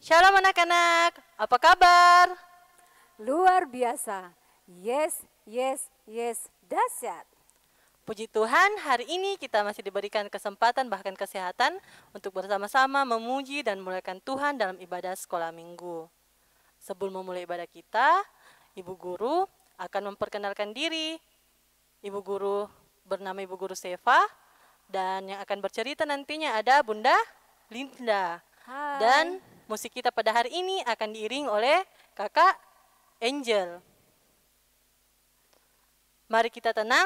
Shalom anak-anak, apa kabar? Luar biasa. Yes, yes, yes, dahsyat. Puji Tuhan, hari ini kita masih diberikan kesempatan bahkan kesehatan untuk bersama-sama memuji dan memuliakan Tuhan dalam ibadah sekolah minggu. Sebelum memulai ibadah kita, Ibu Guru akan memperkenalkan diri. Ibu Guru bernama Ibu Guru Seva dan yang akan bercerita nantinya ada Bunda Linda. Hai. Dan musik kita pada hari ini akan diiring oleh Kakak Angel. Mari kita tenang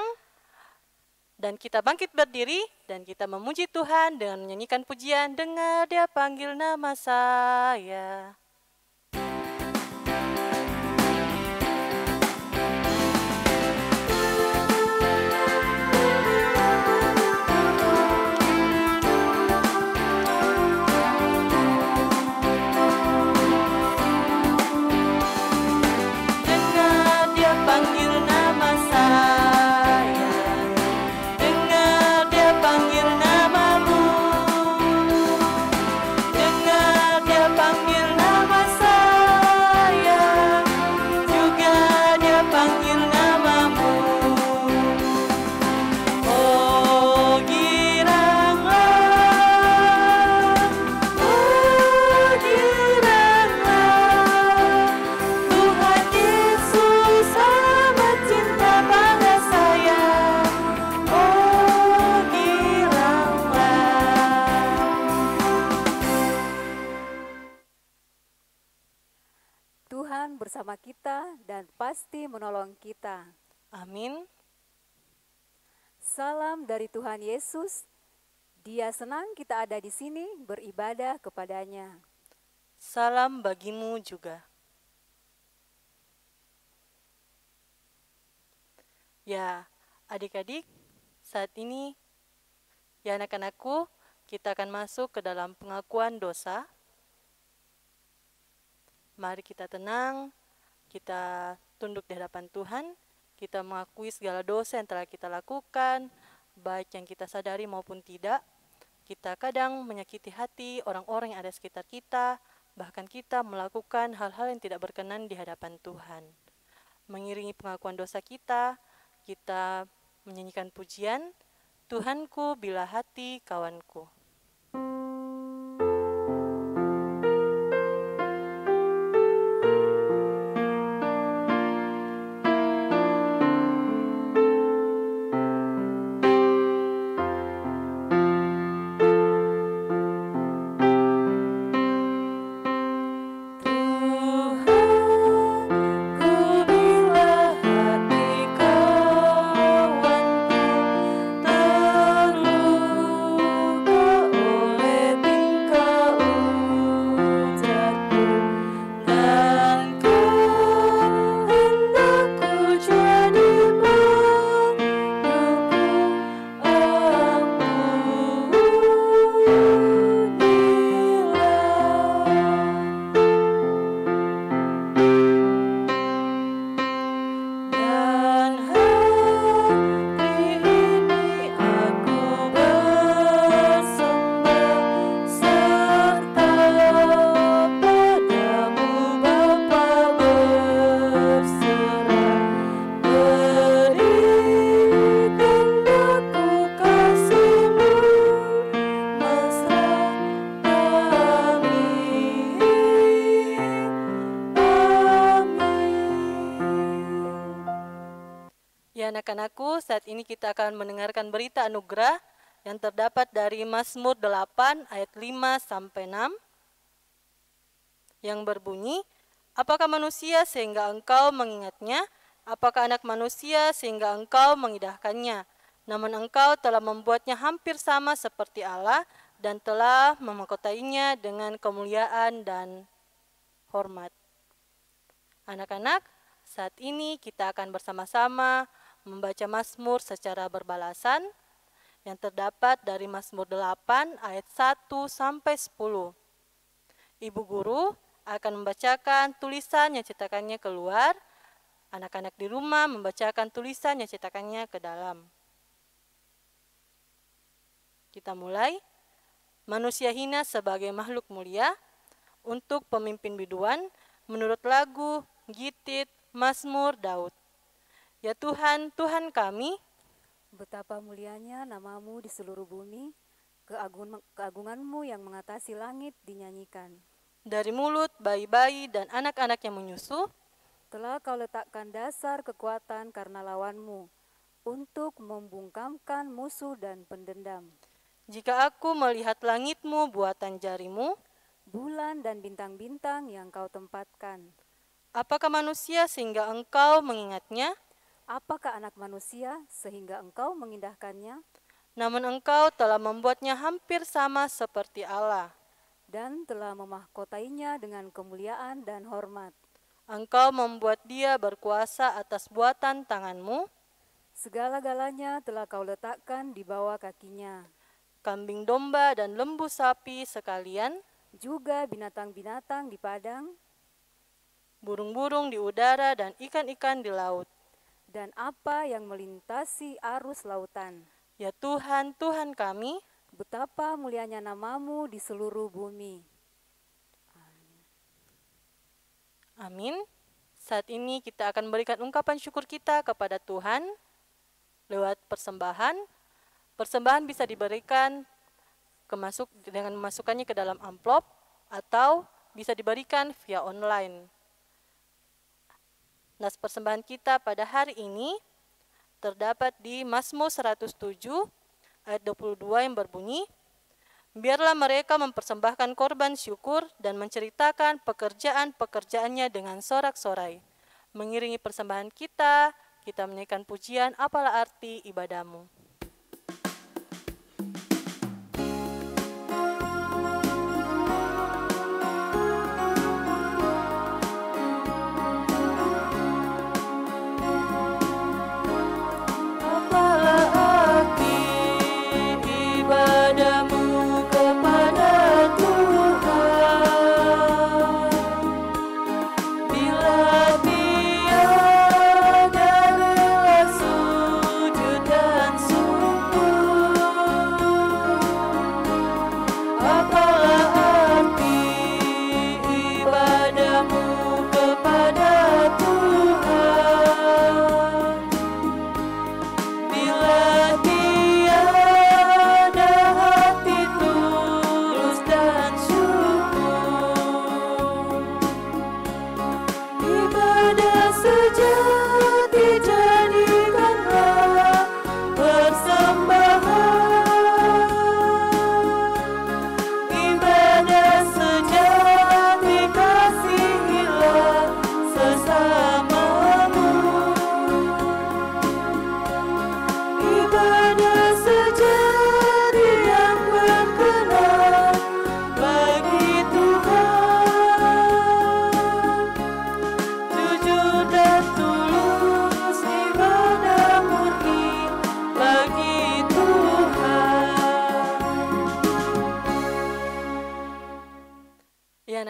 dan kita bangkit berdiri dan kita memuji Tuhan dengan menyanyikan pujian Dengar Dia Panggil Nama Saya. Dengar Dia panggil nama saya, dengar Dia panggil namamu, dengar Dia panggil nama saya, juga Dia panggil namamu. Oh giranglah, Tuhan Yesus amat cinta pada saya. Oh giranglah. Tuhan bersama kita dan pasti menolong kita. Amin. Salam dari Tuhan Yesus. Dia senang kita ada di sini beribadah kepadanya. Salam bagimu juga. Ya, adik-adik, saat ini, ya anak-anakku, kita akan masuk ke dalam pengakuan dosa. Mari kita tenang, kita tunduk di hadapan Tuhan, kita mengakui segala dosa yang telah kita lakukan, baik yang kita sadari maupun tidak. Kita kadang menyakiti hati orang-orang yang ada sekitar kita, bahkan kita melakukan hal-hal yang tidak berkenan di hadapan Tuhan. Mengiringi pengakuan dosa kita menyanyikan pujian, Tuhanku bila hati kawanku. Tuhanku bila hati kawanku terluka oleh tingkah ujarku, dan ku hendak ku jadi pengikutku, dan hari ini aku bersembah serta padamu Bapa berserah, berikan aku kasih-Mu mesra, amin, amin. Ya anak-anakku, saat ini kita akan mendengarkan berita anugerah yang terdapat dari Mazmur 8 ayat 5-6 yang berbunyi, apakah manusia sehingga engkau mengingatnya? Apakah anak manusia sehingga engkau mengindahkannya? Namun engkau telah membuatnya hampir sama seperti Allah dan telah memahkotainya dengan kemuliaan dan hormat. Anak-anak, saat ini kita akan bersama-sama membaca Mazmur secara berbalasan yang terdapat dari Mazmur 8 ayat 1-10. Ibu Guru akan membacakan tulisan yang cetakannya keluar, anak-anak di rumah membacakan tulisan yang cetakannya ke dalam. Kita mulai. Manusia hina sebagai makhluk mulia. Untuk pemimpin biduan, menurut lagu, gitit, Mazmur, Daud. Ya Tuhan, Tuhan kami, Betapa mulianya namamu di seluruh bumi, keagunganmu yang mengatasi langit dinyanyikan. dari mulut bayi-bayi dan anak-anak yang menyusu, Telah kau letakkan dasar kekuatan karena lawanmu, untuk membungkamkan musuh dan pendendam. jika aku melihat langitmu buatan jarimu, Bulan dan bintang-bintang yang kau tempatkan. apakah manusia sehingga engkau mengingatnya? Apakah anak manusia sehingga engkau mengindahkannya? Namun engkau telah membuatnya hampir sama seperti Allah. Dan telah memahkotainya dengan kemuliaan dan hormat. Engkau membuat dia berkuasa atas buatan tanganmu. Segala-galanya telah kau letakkan di bawah kakinya. Kambing domba dan lembu sapi sekalian, Juga binatang-binatang di padang, burung-burung di udara dan ikan-ikan di laut. dan apa yang melintasi arus lautan. Ya Tuhan, Tuhan kami, Betapa mulianya namamu di seluruh bumi. amin. Saat ini kita akan berikan ungkapan syukur kita kepada Tuhan lewat persembahan. Persembahan bisa diberikan dengan memasukkannya ke dalam amplop atau bisa diberikan via online. Nas persembahan kita pada hari ini terdapat di Mazmur 107 ayat 22 yang berbunyi, biarlah mereka mempersembahkan korban syukur dan menceritakan pekerjaan-pekerjaannya dengan sorak-sorai. Mengiringi persembahan kita menaikkan pujian, apalah arti ibadahmu.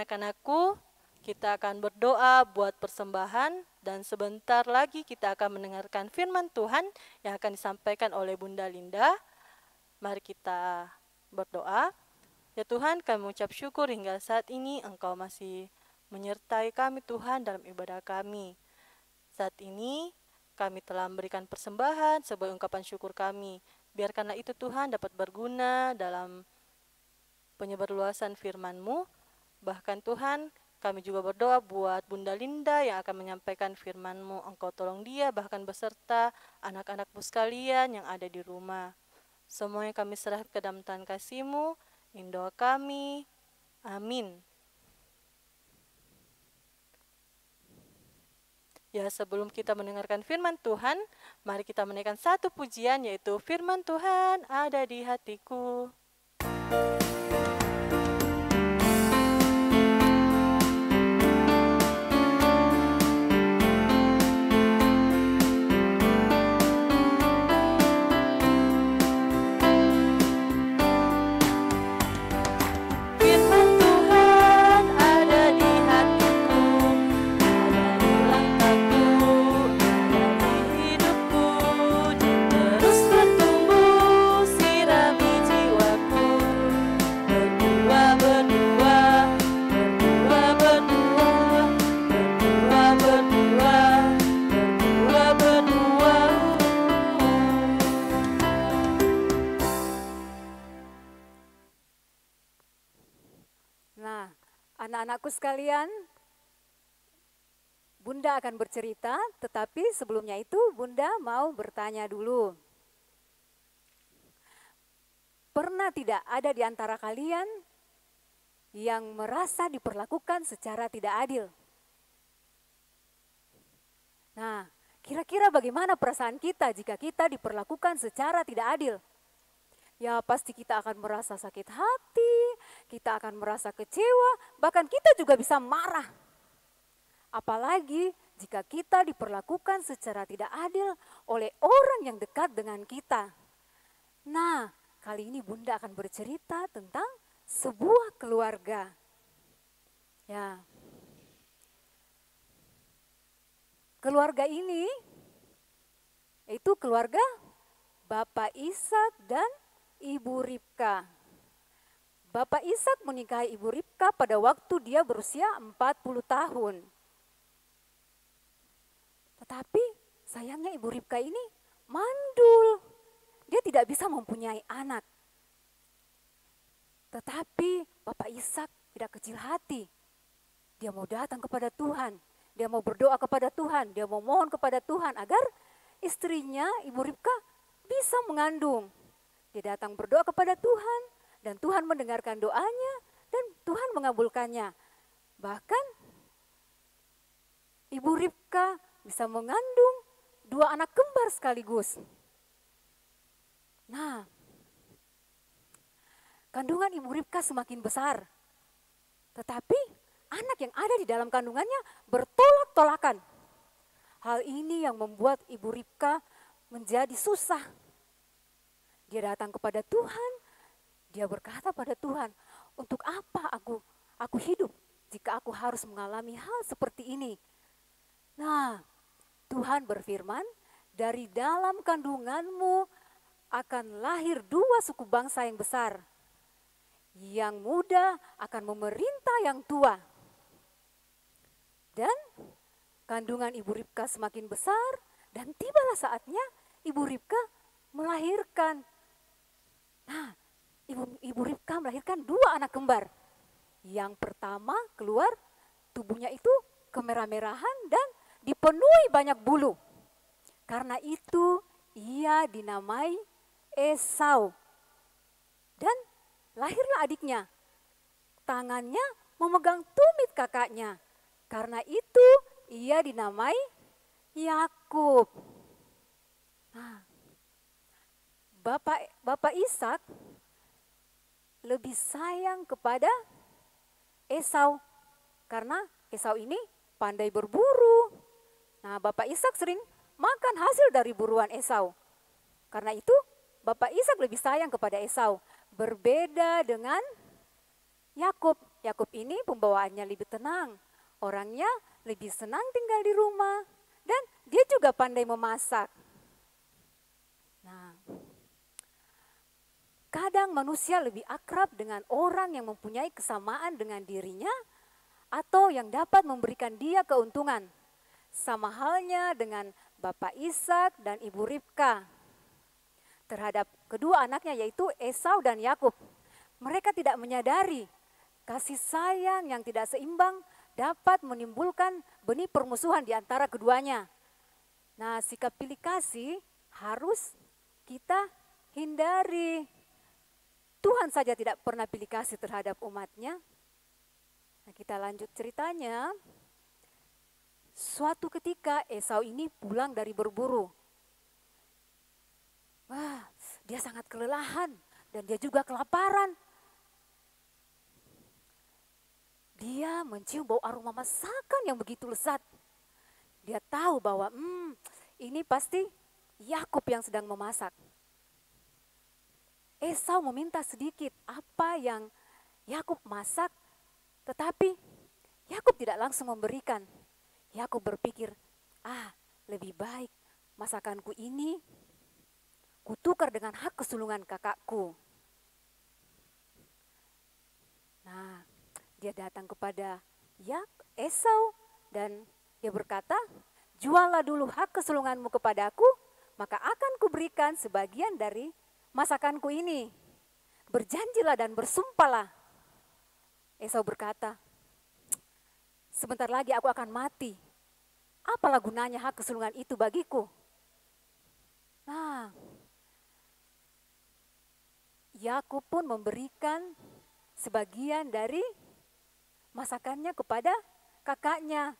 Anak-anakku, kita akan berdoa buat persembahan dan sebentar lagi kita akan mendengarkan firman Tuhan yang akan disampaikan oleh Bunda Linda. Mari kita berdoa. Ya Tuhan, kami mengucap syukur hingga saat ini Engkau masih menyertai kami Tuhan dalam ibadah kami. Saat ini kami telah memberikan persembahan sebagai ungkapan syukur kami. Biarkanlah itu Tuhan dapat berguna dalam penyebarluasan firman-Mu. Bahkan Tuhan, kami juga berdoa buat Bunda Linda yang akan menyampaikan firman-Mu. Engkau tolong dia bahkan beserta anak-anakmu sekalian yang ada di rumah. Semuanya kami serahkan ke dalam tangan kasih-Mu. Ini doa kami. Amin. Ya, sebelum kita mendengarkan firman Tuhan, mari kita menaikkan satu pujian, yaitu firman Tuhan ada di hatiku. Terus bertumbuh, sirami jiwaku, berbuah Anak-anakku sekalian, Bunda akan bercerita, tetapi sebelumnya itu Bunda mau bertanya dulu. Pernah tidak ada di antara kalian yang merasa diperlakukan secara tidak adil? Nah, kira-kira bagaimana perasaan kita jika kita diperlakukan secara tidak adil? Ya pasti kita akan merasa sakit hati, kita akan merasa kecewa, bahkan kita juga bisa marah. Apalagi jika kita diperlakukan secara tidak adil oleh orang yang dekat dengan kita. Nah, kali ini Bunda akan bercerita tentang sebuah keluarga. Ya. Keluarga ini itu keluarga Bapak Ishak dan Ibu Ribka. Bapak Ishak menikahi Ibu Ribka pada waktu dia berusia 40 tahun. Tetapi sayangnya Ibu Ribka ini mandul. Dia tidak bisa mempunyai anak. Tetapi Bapak Ishak tidak kecil hati. Dia mau datang kepada Tuhan. Dia mau berdoa kepada Tuhan. Dia mau mohon kepada Tuhan agar istrinya Ibu Ribka bisa mengandung. Dia datang berdoa kepada Tuhan dan Tuhan mendengarkan doanya dan Tuhan mengabulkannya. Bahkan Ibu Ribka bisa mengandung 2 anak kembar sekaligus. Nah, kandungan Ibu Ribka semakin besar. Tetapi anak yang ada di dalam kandungannya bertolak-tolakan. Hal ini yang membuat Ibu Ribka menjadi susah. Dia datang kepada Tuhan, dia berkata pada Tuhan, untuk apa aku hidup jika aku harus mengalami hal seperti ini? Nah, Tuhan berfirman, dari dalam kandunganmu akan lahir 2 suku bangsa yang besar. Yang muda akan memerintah yang tua. Dan kandungan Ibu Ribka semakin besar dan tibalah saatnya Ibu Ribka melahirkan. Nah, Ibu Ribka melahirkan 2 anak kembar. Yang pertama keluar tubuhnya itu kemerah-merahan dan dipenuhi banyak bulu. Karena itu ia dinamai Esau. Dan lahirlah adiknya. Tangannya memegang tumit kakaknya. Karena itu ia dinamai Yakub. Nah, Bapak Ishak lebih sayang kepada Esau karena Esau ini pandai berburu. Nah, Bapak Ishak sering makan hasil dari buruan Esau. Karena itu Bapak Ishak lebih sayang kepada Esau. Berbeda dengan Yakub. Yakub ini pembawaannya lebih tenang. Orangnya lebih senang tinggal di rumah dan dia juga pandai memasak. Nah, kadang manusia lebih akrab dengan orang yang mempunyai kesamaan dengan dirinya atau yang dapat memberikan dia keuntungan. Sama halnya dengan Bapak Ishak dan Ibu Ribka terhadap kedua anaknya yaitu Esau dan Yakub. Mereka tidak menyadari kasih sayang yang tidak seimbang dapat menimbulkan benih permusuhan di antara keduanya. Nah, sikap pilih kasih harus kita hindari. Tuhan saja tidak pernah pilih kasih terhadap umatnya. Nah, kita lanjut ceritanya. Suatu ketika Esau ini pulang dari berburu. Wah, dia sangat kelelahan dan dia juga kelaparan. Dia mencium bau aroma masakan yang begitu lezat. Dia tahu bahwa ini pasti Yakub yang sedang memasak. Esau meminta sedikit apa yang Yakub masak, tetapi Yakub tidak langsung memberikan. Yakub berpikir, lebih baik masakanku ini kutukar dengan hak kesulungan kakakku. Nah, dia datang kepada Esau dan dia berkata, jualah dulu hak kesulunganmu kepadaku, maka akan kuberikan sebagian dari masakanku ini. Berjanjilah dan bersumpahlah. Esau berkata, sebentar lagi aku akan mati. Apalah gunanya hak kesulungan itu bagiku? Nah, Yakub pun memberikan sebagian dari masakannya kepada kakaknya.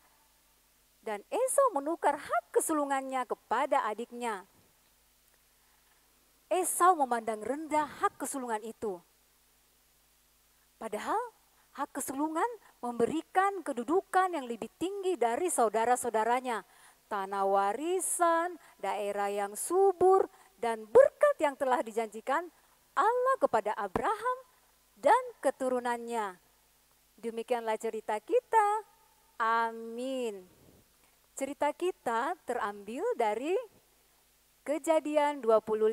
Dan Esau menukar hak kesulungannya kepada adiknya. Esau memandang rendah hak kesulungan itu. Padahal hak kesulungan memberikan kedudukan yang lebih tinggi dari saudara-saudaranya. Tanah warisan, daerah yang subur, dan berkat yang telah dijanjikan Allah kepada Abraham dan keturunannya. Demikianlah cerita kita. Amin. Cerita kita terambil dari Kejadian 25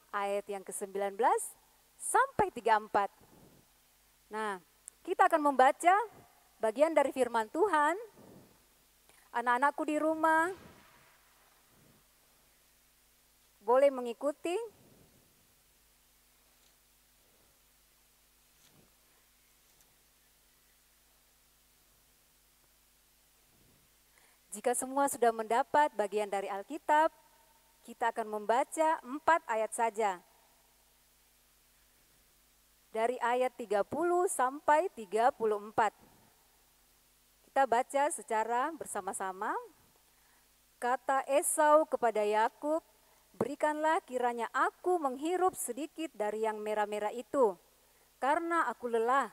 ayat yang ke-19 sampai 34. Nah, kita akan membaca bagian dari firman Tuhan. Anak-anakku di rumah boleh mengikuti. Jika semua sudah mendapat bagian dari Alkitab, kita akan membaca 4 ayat saja. Dari ayat 30 sampai 34. Kita baca secara bersama-sama. Kata Esau kepada Yakub, "Berikanlah kiranya aku menghirup sedikit dari yang merah-merah itu, karena aku lelah."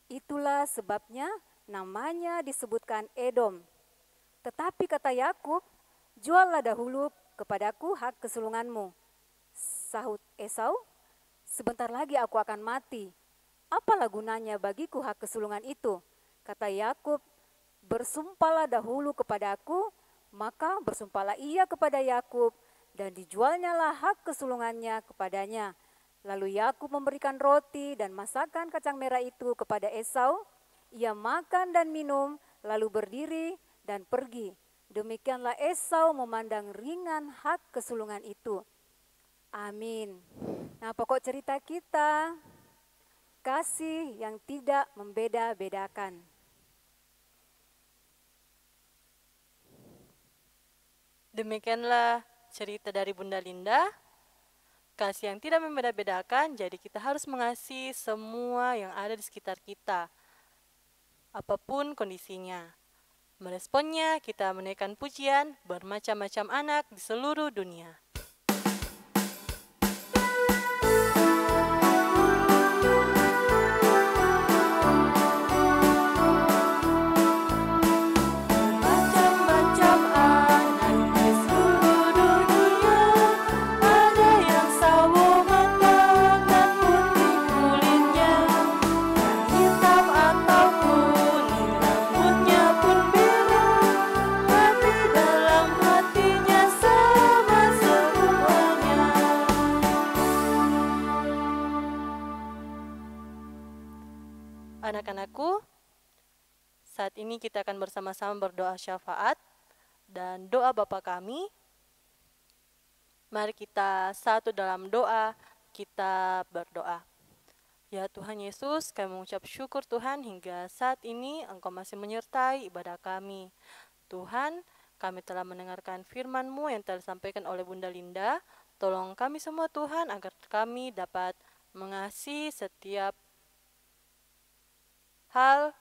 Itulah sebabnya namanya disebutkan Edom. Tetapi kata Yakub, "Juallah dahulu kepadaku hak kesulunganmu." Sahut Esau, "Sebentar lagi aku akan mati. Apalah gunanya bagiku hak kesulungan itu?" Kata Yakub, "Bersumpahlah dahulu kepadaku." Maka bersumpahlah ia kepada Yakub, dan dijualnyalah hak kesulungannya kepadanya. Lalu Yakub memberikan roti dan masakan kacang merah itu kepada Esau. Ia makan dan minum, lalu berdiri dan pergi. Demikianlah Esau memandang ringan hak kesulungan itu. Amin. Nah, pokok cerita kita, kasih yang tidak membeda-bedakan. Demikianlah cerita dari Bunda Linda. Kasih yang tidak membeda-bedakan, jadi kita harus mengasihi semua yang ada di sekitar kita, apapun kondisinya. Meresponnya, kita menaikkan pujian bermacam-macam anak di seluruh dunia. Bermacam-macam anak di seluruh dunia, ada yang sawo matang dan putih kulitnya, yang hitam atau kuning, rambutnya pun beda, tapi dalam hatinya sama semuanya. Anak-anakku, saat ini kita akan bersama-sama berdoa syafaat dan doa Bapa kami. Mari kita satu dalam doa, kita berdoa. Ya Tuhan Yesus, kami mengucap syukur Tuhan hingga saat ini Engkau masih menyertai ibadah kami. Tuhan, kami telah mendengarkan firman-Mu yang telah disampaikan oleh Bunda Linda. Tolong kami semua Tuhan agar kami dapat mengasihi setiap hal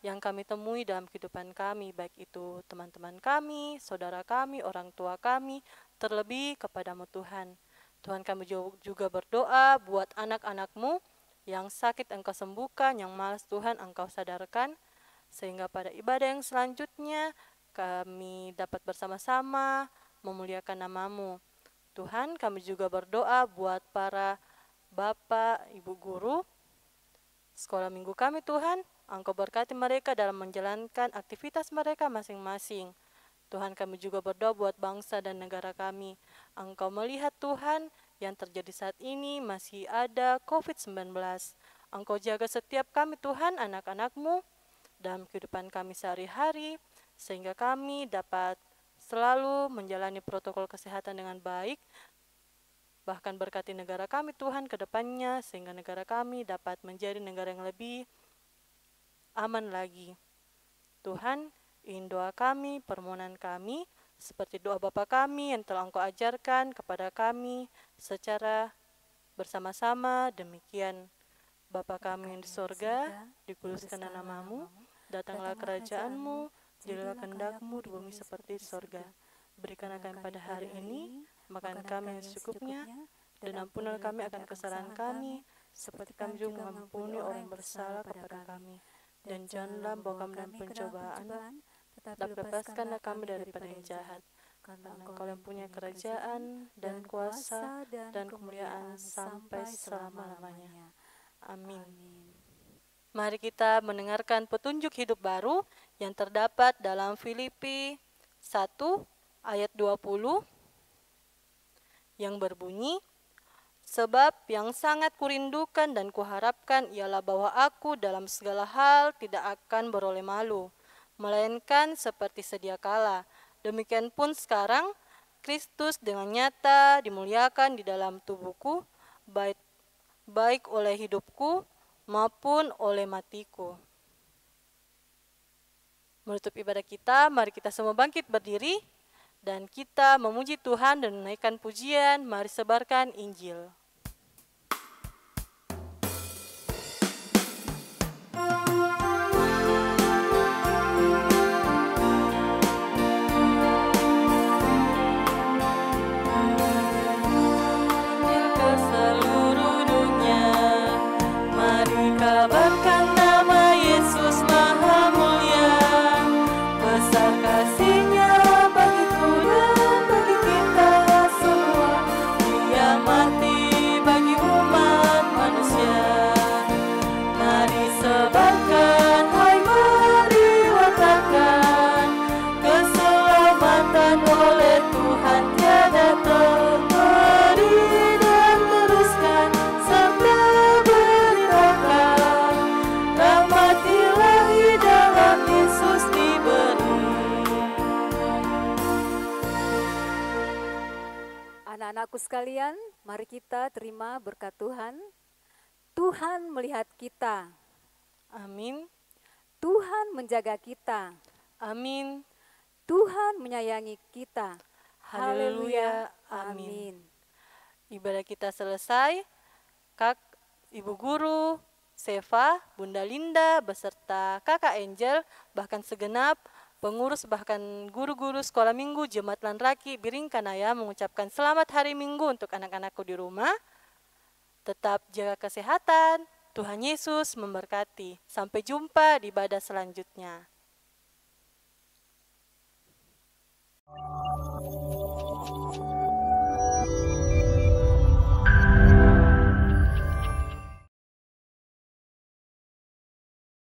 yang kami temui dalam kehidupan kami, baik itu teman-teman kami, saudara kami, orang tua kami, terlebih kepadamu Tuhan. Tuhan, kami juga berdoa buat anak-anak-Mu yang sakit Engkau sembuhkan, yang malas Tuhan Engkau sadarkan, sehingga pada ibadah yang selanjutnya kami dapat bersama-sama memuliakan nama-Mu. Tuhan, kami juga berdoa buat para Bapak, Ibu guru, sekolah minggu kami Tuhan, Engkau berkati mereka dalam menjalankan aktivitas mereka masing-masing. Tuhan, kami juga berdoa buat bangsa dan negara kami. Engkau melihat Tuhan yang terjadi saat ini masih ada COVID-19. Engkau jaga setiap kami Tuhan, anak-anak-Mu, dalam kehidupan kami sehari-hari, sehingga kami dapat selalu menjalani protokol kesehatan dengan baik. Bahkan berkati negara kami Tuhan ke depannya, sehingga negara kami dapat menjadi negara yang lebih aman lagi. Tuhan, ingin doa kami, permohonan kami, seperti doa Bapa kami yang telah Engkau ajarkan kepada kami secara bersama-sama. Demikian, Bapa kami yang di sorga, dikuduskanlah namamu, datanglah kerajaanmu, jadilah kehendak-Mu di bumi seperti di sorga. Berikanlah kami pada hari ini makan kami yang secukupnya, dan ampunilah kami akan kesalahan kami, seperti kami juga mengampuni orang yang bersalah kepada kami. Dan janganlah membawa kami dalam pencobaan, tapi lepaskanlah kami daripada yang jahat. Karena Engkau yang punya kerajaan dan kuasa dan kemuliaan sampai selama-lamanya. Amin. Mari kita mendengarkan petunjuk hidup baru yang terdapat dalam Filipi 1 ayat 20 yang berbunyi, sebab yang sangat kurindukan dan kuharapkan ialah bahwa aku dalam segala hal tidak akan beroleh malu, melainkan seperti sedia kala. Demikian pun sekarang, Kristus dengan nyata dimuliakan di dalam tubuhku, baik oleh hidupku maupun oleh matiku. Menutup ibadah kita, mari kita semua bangkit berdiri, dan kita memuji Tuhan dan menaikkan pujian. Mari sebarkan Injil. Kabarkan nama Yesus Maha Mulia, besar kasih-Nya bagiku dan bagi kita semua. Dia mati bagi umat manusia. Mari sebarkan, hai mari wartakan, keselamatan oleh Tuhan tiada terberi, dan teruskan serta beritakan, rahmat ilahi dalam Yesus diberi. Anak-anakku sekalian, mari kita terima berkat Tuhan. Tuhan melihat kita. Amin. Tuhan menjaga kita. Amin. Tuhan menyayangi kita. Haleluya. Amin. Ibadah kita selesai. Ibu Guru Seva, Bunda Linda, beserta Kakak Angel, bahkan segenap pengurus bahkan guru-guru sekolah minggu Jemaat Lanraki Biringkanaya mengucapkan selamat hari Minggu untuk anak-anakku di rumah. Tetap jaga kesehatan. Tuhan Yesus memberkati. Sampai jumpa di ibadah selanjutnya.